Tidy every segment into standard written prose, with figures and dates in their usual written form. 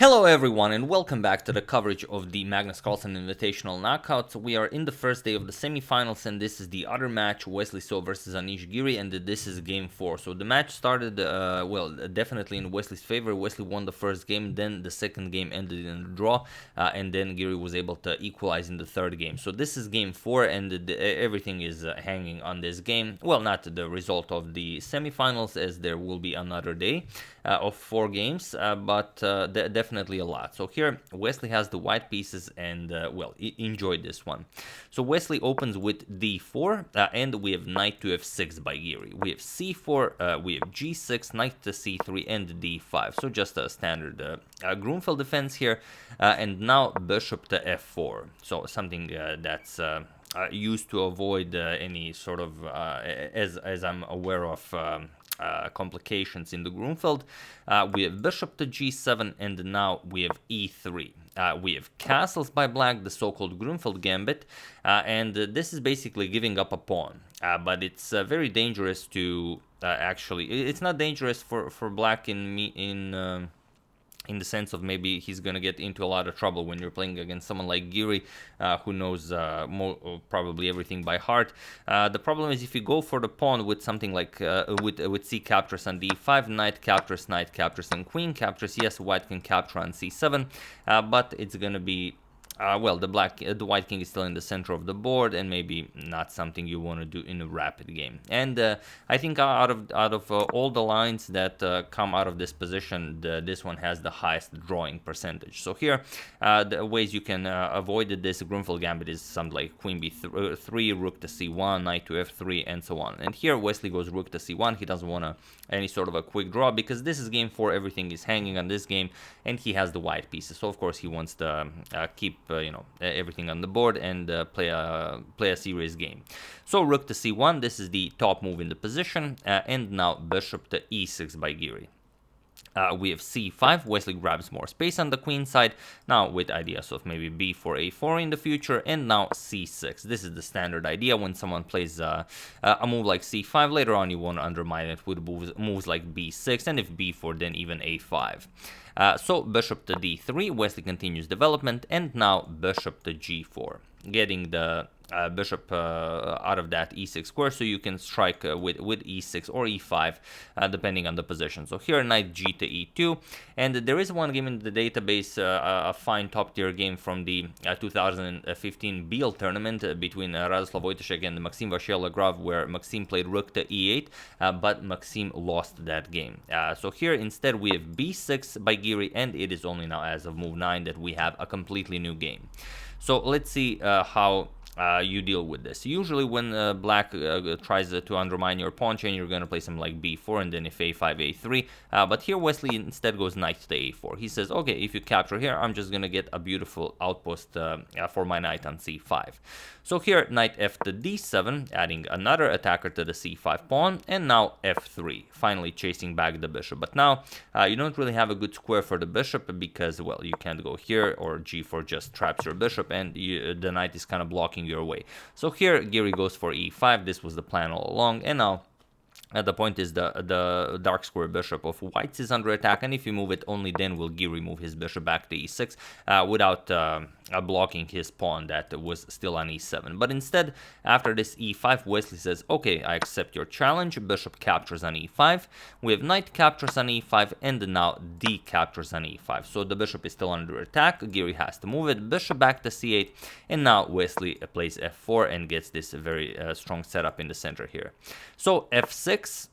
Hello everyone and welcome back to the coverage of the Magnus Carlsen Invitational Knockouts. We are in the first day of the semifinals and this is the other match, Wesley versus Anish Giri, and this is game 4. So the match started, definitely in Wesley's favor. Wesley won the first game, then the second game ended in a draw, and then Giri was able to equalize in the third game. So this is game 4 and everything is hanging on this game. Well, not the result of the semifinals, as there will be another day of 4 games, but definitely a lot. So here Wesley has the white pieces and enjoyed this one. So Wesley opens with d4 and we have knight to f6 by Giri. We have c4, we have g6, knight to c3 and d5. So just a standard Gruenfeld defense here, and now bishop to f4. So something that's used to avoid any sort of, as I'm aware of, complications in the Gruenfeld. We have bishop to g7 and now we have e3. We have castles by black, the so-called Gruenfeld gambit, and this is basically giving up a pawn, but it's very dangerous to actually, it's not dangerous for black in the sense of maybe he's going to get into a lot of trouble when you're playing against someone like Giri, who knows probably everything by heart. The problem is if you go for the pawn with something like with c captures on d5, knight captures, and queen captures. Yes, white can capture on c7, but it's going to be the white king is still in the center of the board, and maybe not something you want to do in a rapid game. And I think out of all the lines that come out of this position, this one has the highest drawing percentage. So here, the ways you can avoid this Gruenfeld gambit is something like queen b3, rook to c1, knight to f3, and so on. And here Wesley goes rook to c1. He doesn't want any sort of a quick draw because this is game 4. Everything is hanging on this game, and he has the white pieces. So of course he wants to keep everything on the board and play a serious game. So rook to c1, this is the top move in the position, and now bishop to e6 by Giri. We have c5, Wesley grabs more space on the queen side, now with ideas of maybe b4 a4 in the future, and now c6. This is the standard idea when someone plays a move like c5. Later on you want to undermine it with moves like b6, and if b4 then even a5. So bishop to d3, Wesley continues development, and now bishop to g4, getting the bishop out of that e6 square, so you can strike with e6 or e5 depending on the position. So here knight g to e2, and there is one game in the database, a fine top tier game from the 2015 BL tournament between Radoslav Wojtaszek and Maxim Vachier-Lagrave, where Maxim played rook to e8, but Maxim lost that game. So here instead we have b6 by Giri, and it is only now as of move 9 that we have a completely new game. So let's see how you deal with this. Usually when black tries to undermine your pawn chain, you're going to play something like b4 and then if a5, a3, but here Wesley instead goes knight to a4. He says, okay, if you capture here, I'm just going to get a beautiful outpost for my knight on c5. So here knight f to d7, adding another attacker to the c5 pawn, and now f3, finally chasing back the bishop. But now you don't really have a good square for the bishop because, well, you can't go here, or g4 just traps your bishop and the knight is kind of blocking your way. So here Giri goes for e5. This was the plan all along, and now the point is the dark square bishop of whites is under attack, and if you move it, only then will Giri move his bishop back to e6 without blocking his pawn that was still on e7. But instead, after this e5, Wesley says, okay, I accept your challenge. Bishop captures on e5. We have knight captures on e5, and now d captures on e5. So the bishop is still under attack. Giri has to move it. Bishop back to c8, and now Wesley plays f4 and gets this very strong setup in the center here. So f6.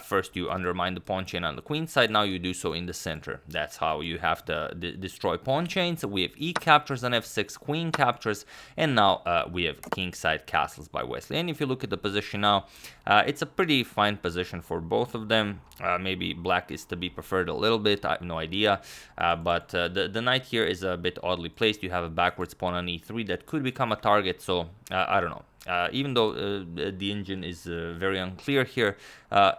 First you undermine the pawn chain on the queen side, now you do so in the center. That's how you have to destroy pawn chains. We have e captures on f6, queen captures, and now we have king side castles by Wesley. And if you look at the position now, it's a pretty fine position for both of them. Maybe black is to be preferred a little bit, I have no idea, but the knight here is a bit oddly placed. You have a backwards pawn on e3 that could become a target, so I don't know. Even though the engine is very unclear here,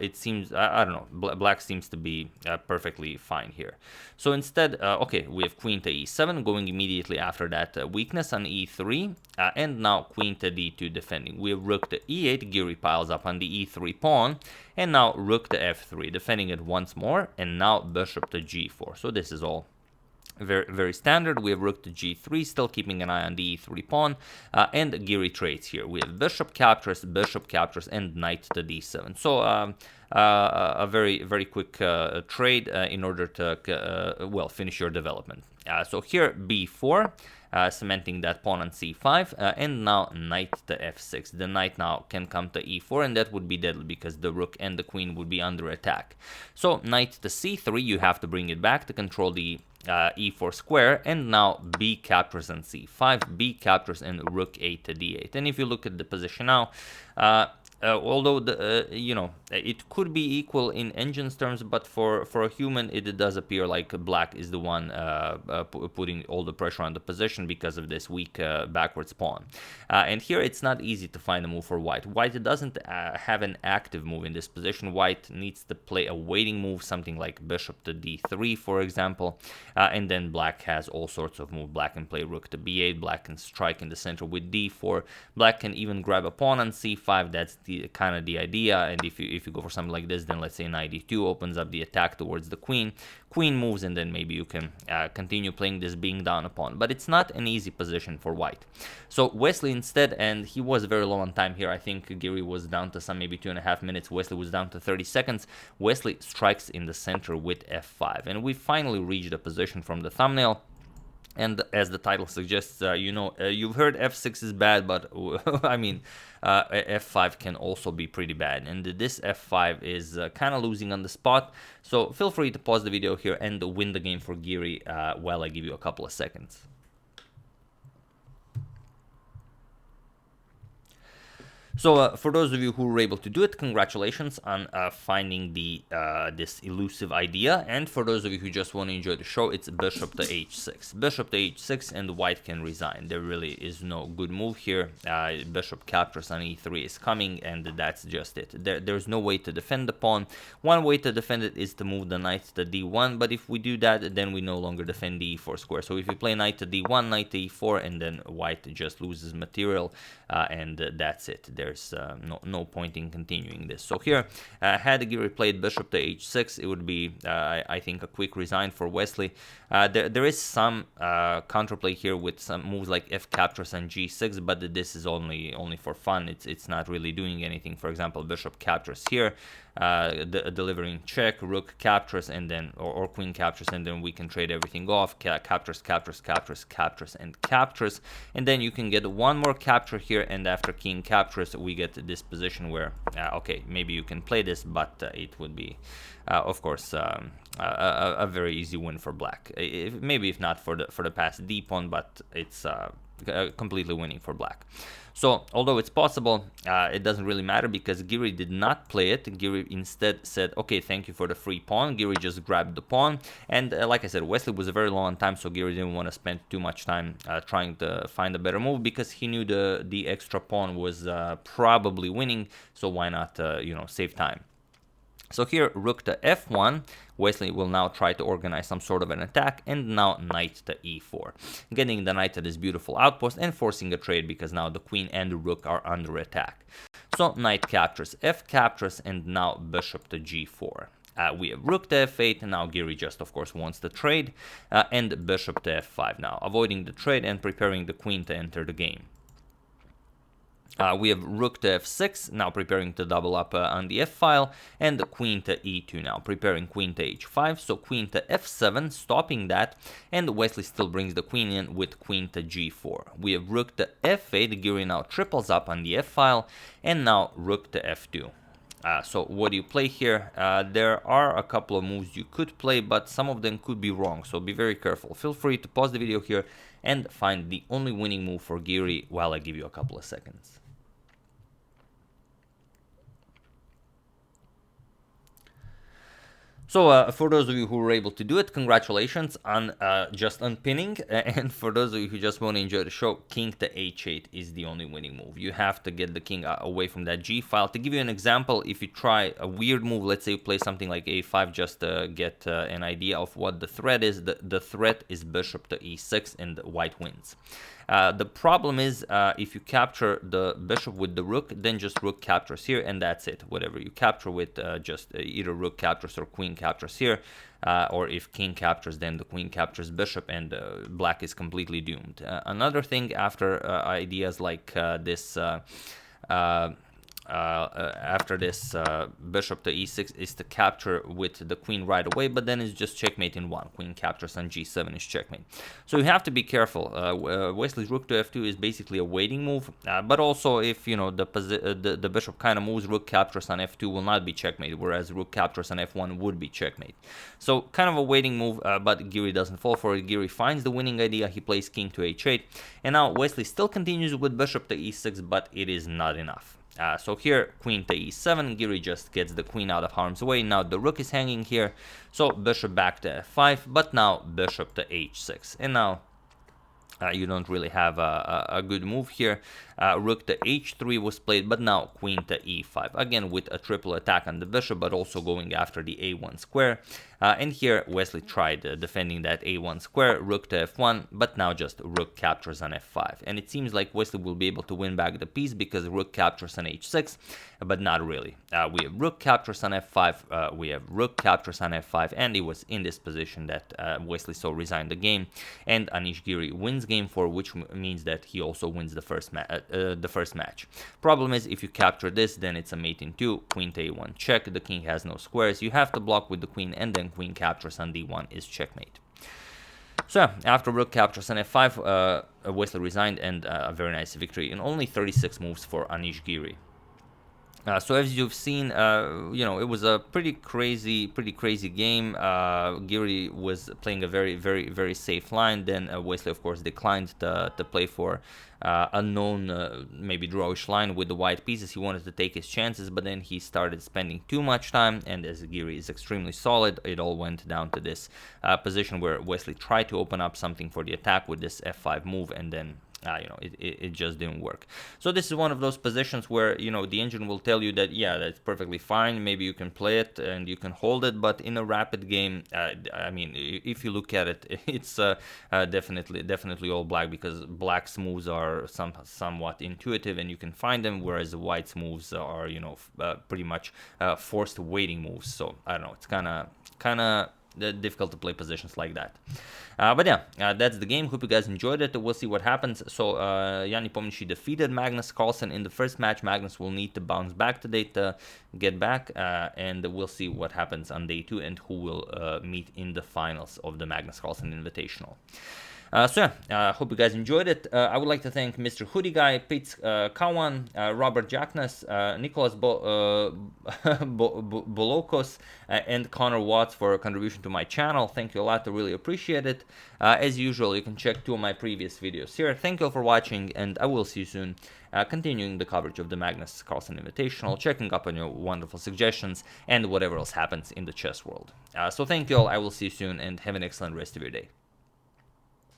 it seems, I don't know, black seems to be perfectly fine here. So instead, okay, we have queen to e7, going immediately after that weakness on e3, and now queen to d2 defending. We have rook to e8, Giri piles up on the e3 pawn, and now rook to f3, defending it once more, and now bishop to g4. So this is all very standard. We have rook to g3, still keeping an eye on the e3 pawn, and Giri trades here. We have bishop captures, and knight to d7. So a very quick trade in order to well, finish your development. So here b4, cementing that pawn on c5, and now knight to f6. The knight now can come to e4, and that would be deadly because the rook and the queen would be under attack. So knight to c3, you have to bring it back to control the e4 square, and now b captures on c5, b captures, and rook a to d8. And if you look at the position now, although you know, it could be equal in engine's terms, but for a human it does appear like black is the one putting all the pressure on the position because of this weak backwards pawn. And here it's not easy to find a move for white. White doesn't have an active move in this position. White needs to play a waiting move, something like bishop to d3, for example, and then black has all sorts of moves. Black can play rook to b8, black can strike in the center with d4, black can even grab a pawn on c5. That's kind of the idea. And if you go for something like this, then let's say knight d2 opens up the attack towards the queen moves, and then maybe you can continue playing this being down a pawn. But it's not an easy position for white. So Wesley instead, and he was very low on time here. I think Giri was down to some maybe 2.5 minutes. Wesley was down to 30 seconds. Wesley strikes in the center with f5, and we finally reached a position from the thumbnail. And as the title suggests, you know, you've heard f6 is bad, but I mean, f5 can also be pretty bad. And this f5 is kind of losing on the spot. So feel free to pause the video here and win the game for Giri while I give you a couple of seconds. So for those of you who were able to do it, congratulations on finding the this elusive idea. And for those of you who just want to enjoy the show, it's bishop to h6. Bishop to h6, and white can resign. There really is no good move here. Bishop captures on e3 is coming, and that's just it. There's no way to defend the pawn. One way to defend it is to move the knight to d1, but if we do that, then we no longer defend the e4 square. So if you play knight to d1, knight to e4, and then white just loses material, and that's it. There's no point in continuing this. So here, had Giri played bishop to h6, it would be, I think, a quick resign for Wesley. There is some counterplay here with some moves like f captures and g6, but this is only for fun. It's not really doing anything. For example, bishop captures here, delivering check, rook captures, and then or queen captures, and then we can trade everything off. Captures, and captures, and then you can get one more capture here, and after king captures, we get this position where okay, maybe you can play this, but it would be of course a very easy win for black. Maybe if not for the passed d pawn, but it's completely winning for black. So although it's possible, it doesn't really matter because Giri did not play it. Giri instead said, okay, thank you for the free pawn. Giri just grabbed the pawn, and like I said, Wesley was very low on time, so Giri didn't want to spend too much time trying to find a better move because he knew the extra pawn was probably winning, so why not you know, save time. So here, rook to f1, Wesley will now try to organize some sort of an attack, and now knight to e4, getting the knight to this beautiful outpost and forcing a trade because now the queen and the rook are under attack. So knight captures, f captures, and now bishop to g4. We have rook to f8, and now Giri just, of course, wants the trade, and bishop to f5 now, avoiding the trade and preparing the queen to enter the game. We have rook to f6, now preparing to double up on the f-file, and the queen to e2 now, preparing queen to h5, so queen to f7, stopping that, and Wesley still brings the queen in with queen to g4. We have rook to f8, Giri now triples up on the f-file, and now rook to f2. So what do you play here? There are a couple of moves you could play, but some of them could be wrong, so be very careful. Feel free to pause the video here and find the only winning move for Giri while I give you a couple of seconds. So for those of you who were able to do it, congratulations on just unpinning. And for those of you who just want to enjoy the show, king to h8 is the only winning move. You have to get the king away from that g file. To give you an example, if you try a weird move, let's say you play something like a5 just to get an idea of what the threat is. The threat is bishop to e6 and white wins. The problem is if you capture the bishop with the rook, then just rook captures here, and that's it. Whatever you capture with, just either rook captures or queen captures here, or if king captures, then the queen captures bishop, and black is completely doomed. Another thing after ideas like this after this bishop to e6 is to capture with the queen right away, but then it's just checkmate in one. Queen captures on g7 is checkmate. So you have to be careful. Wesley's rook to f2 is basically a waiting move, but also if you know the bishop kind of moves, rook captures on f2 will not be checkmate, whereas rook captures on f1 would be checkmate. So kind of a waiting move, but Giri doesn't fall for it. Giri finds the winning idea. He plays king to h8, and now Wesley still continues with bishop to e6, but it is not enough. So here, queen to e7, Giri just gets the queen out of harm's way. Now the rook is hanging here, so bishop back to f5, but now bishop to h6. And now you don't really have a good move here. Rook to h3 was played, but now queen to e5. Again, with a triple attack on the bishop, but also going after the a1 square. And here, Wesley tried defending that a1 square, rook to f1, but now just rook captures on f5. And it seems like Wesley will be able to win back the piece because rook captures on h6, but not really. We have rook captures on f5, we have rook captures on f5, and it was in this position that Wesley so resigned the game. And Anish Giri wins game 4, which means that he also wins the first match. Problem is, if you capture this, then it's a mate in 2, queen to a1 check, the king has no squares, you have to block with the queen, and then queen captures on d1 is checkmate. So after rook captures on f5, Wesley resigned, and a very nice victory in only 36 moves for Anish Giri. So as you've seen, you know, it was a pretty crazy game. Giri was playing a very safe line. Then Wesley, of course, declined to play for a known, maybe drawish line with the white pieces. He wanted to take his chances, but then he started spending too much time. And as Giri is extremely solid, it all went down to this position where Wesley tried to open up something for the attack with this f5 move, and then you know, it just didn't work. So this is one of those positions where, you know, the engine will tell you that, yeah, that's perfectly fine, maybe you can play it and you can hold it, but in a rapid game, I mean, if you look at it, it's definitely all black, because black's moves are somewhat intuitive and you can find them, whereas the white's moves are, you know, pretty much forced waiting moves. So I don't know, it's kind of difficult to play positions like that. But yeah, that's the game. Hope you guys enjoyed it. We'll see what happens. So Yanni Pomnici defeated Magnus Carlsen in the first match. Magnus will need to bounce back today to get back, and we'll see what happens on day 2 and who will meet in the finals of the Magnus Carlsen Invitational. So yeah, hope you guys enjoyed it. I would like to thank Mr. Hoodie Guy, Pete Kawan, Robert Jackness, Nicholas Bolokos, and Connor Watts for a contribution to my channel. Thank you a lot, I really appreciate it. As usual, you can check 2 of my previous videos here. Thank you all for watching, and I will see you soon, continuing the coverage of the Magnus Carlsen Invitational, checking up on your wonderful suggestions, and whatever else happens in the chess world. So thank you all, I will see you soon, and have an excellent rest of your day.